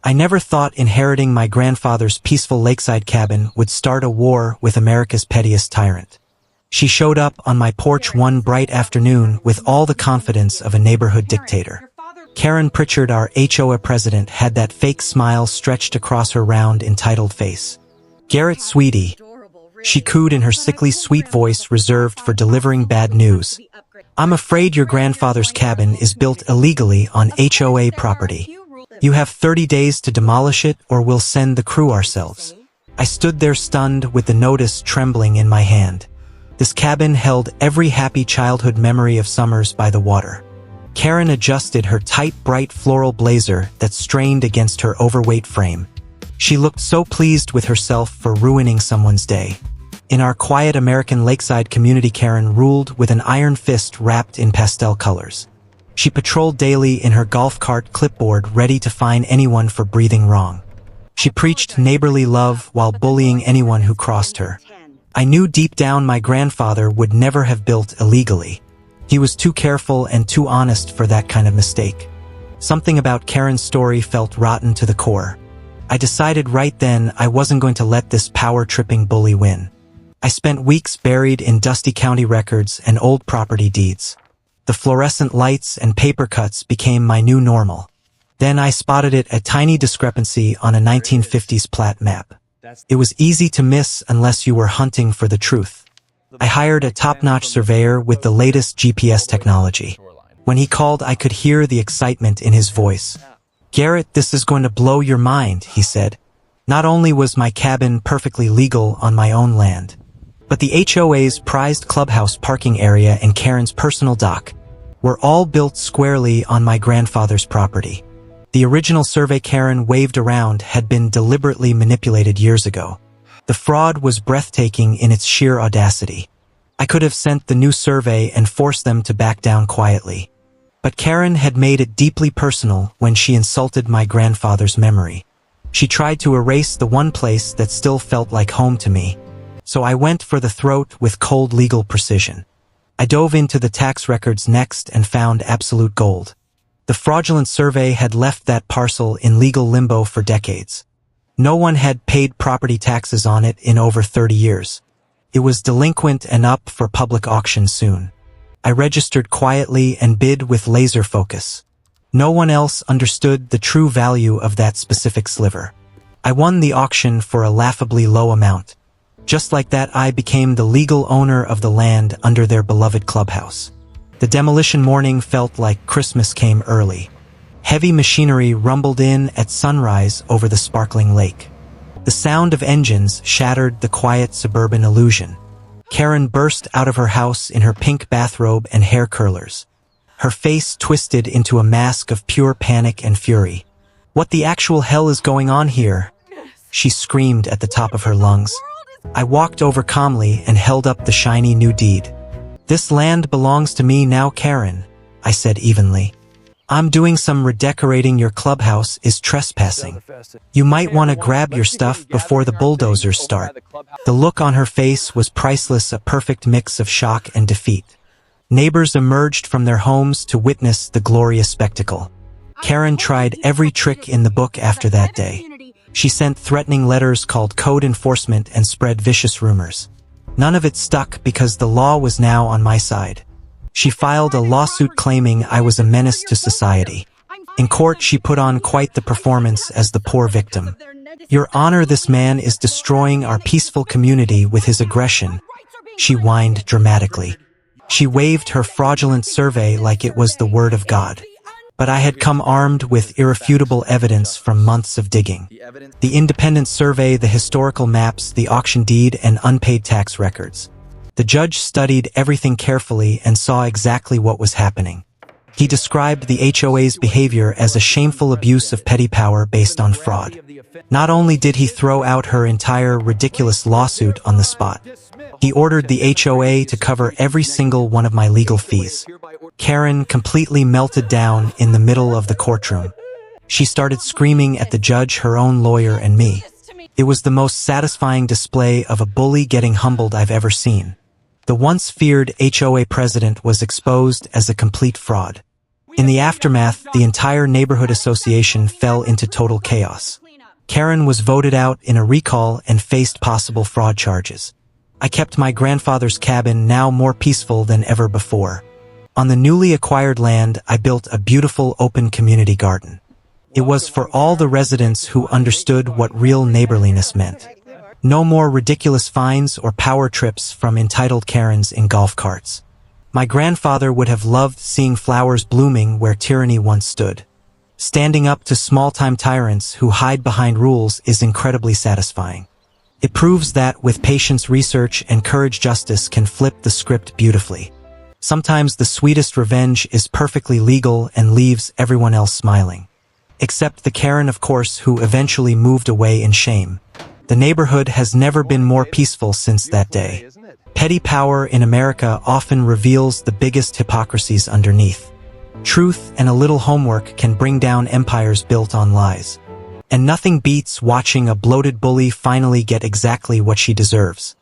I never thought inheriting my grandfather's peaceful lakeside cabin would start a war with America's pettiest tyrant. She showed up on my porch one bright afternoon with all the confidence of a neighborhood dictator. Karen Pritchard, our HOA president, had that fake smile stretched across her round, entitled face. "Garrett, sweetie," she cooed in her sickly sweet voice reserved for delivering bad news. "I'm afraid your grandfather's cabin is built illegally on HOA property. You have 30 days to demolish it or we'll send the crew ourselves." I stood there stunned with the notice trembling in my hand. This cabin held every happy childhood memory of summers by the water. Karen adjusted her tight, bright floral blazer that strained against her overweight frame. She looked so pleased with herself for ruining someone's day. In our quiet American lakeside community, Karen ruled with an iron fist wrapped in pastel colors. She patrolled daily in her golf cart clipboard, ready to fine anyone for breathing wrong. She preached neighborly love while bullying anyone who crossed her. I knew deep down my grandfather would never have built illegally. He was too careful and too honest for that kind of mistake. Something about Karen's story felt rotten to the core. I decided right then I wasn't going to let this power-tripping bully win. I spent weeks buried in dusty county records and old property deeds. The fluorescent lights and paper cuts became my new normal. Then I spotted a tiny discrepancy on a 1950s plat map. It was easy to miss unless you were hunting for the truth. I hired a top-notch surveyor with the latest GPS technology. When he called, I could hear the excitement in his voice. "Garrett, this is going to blow your mind," he said. Not only was my cabin perfectly legal on my own land, but the HOA's prized clubhouse parking area and Karen's personal dock were all built squarely on my grandfather's property. The original survey Karen waved around had been deliberately manipulated years ago. The fraud was breathtaking in its sheer audacity. I could have sent the new survey and forced them to back down quietly. But Karen had made it deeply personal when she insulted my grandfather's memory. She tried to erase the one place that still felt like home to me. So I went for the throat with cold legal precision. I dove into the tax records next and found absolute gold. The fraudulent survey had left that parcel in legal limbo for decades. No one had paid property taxes on it in over 30 years. It was delinquent and up for public auction soon. I registered quietly and bid with laser focus. No one else understood the true value of that specific sliver. I won the auction for a laughably low amount. Just like that, I became the legal owner of the land under their beloved clubhouse. The demolition morning felt like Christmas came early. Heavy machinery rumbled in at sunrise over the sparkling lake. The sound of engines shattered the quiet suburban illusion. Karen burst out of her house in her pink bathrobe and hair curlers. Her face twisted into a mask of pure panic and fury. "What the actual hell is going on here?" she screamed at the top of her lungs. I walked over calmly and held up the shiny new deed. "This land belongs to me now, Karen," I said evenly. "I'm doing some redecorating. Your clubhouse is trespassing. You might want to grab your stuff before the bulldozers start." The look on her face was priceless, a perfect mix of shock and defeat. Neighbors emerged from their homes to witness the glorious spectacle. Karen tried every trick in the book after that day. She sent threatening letters, called code enforcement, and spread vicious rumors. None of it stuck because the law was now on my side. She filed a lawsuit claiming I was a menace to society. In court, she put on quite the performance as the poor victim. "Your Honor, this man is destroying our peaceful community with his aggression," she whined dramatically. She waved her fraudulent survey like it was the word of God. But I had come armed with irrefutable evidence from months of digging. The independent survey, the historical maps, the auction deed, and unpaid tax records. The judge studied everything carefully and saw exactly what was happening. He described the HOA's behavior as a shameful abuse of petty power based on fraud. Not only did he throw out her entire ridiculous lawsuit on the spot, he ordered the HOA to cover every single one of my legal fees. Karen completely melted down in the middle of the courtroom. She started screaming at the judge, her own lawyer, and me. It was the most satisfying display of a bully getting humbled I've ever seen. The once feared HOA president was exposed as a complete fraud. In the aftermath, the entire neighborhood association fell into total chaos. Karen was voted out in a recall and faced possible fraud charges. I kept my grandfather's cabin, now more peaceful than ever before. On the newly acquired land, I built a beautiful open community garden. It was for all the residents who understood what real neighborliness meant. No more ridiculous fines or power trips from entitled Karens in golf carts. My grandfather would have loved seeing flowers blooming where tyranny once stood. Standing up to small-time tyrants who hide behind rules is incredibly satisfying. It proves that with patience, research, and courage, justice can flip the script beautifully. Sometimes the sweetest revenge is perfectly legal and leaves everyone else smiling. Except the Karen, of course, who eventually moved away in shame. The neighborhood has never been more peaceful since that day. Petty power in America often reveals the biggest hypocrisies underneath. Truth and a little homework can bring down empires built on lies. And nothing beats watching a bloated bully finally get exactly what she deserves.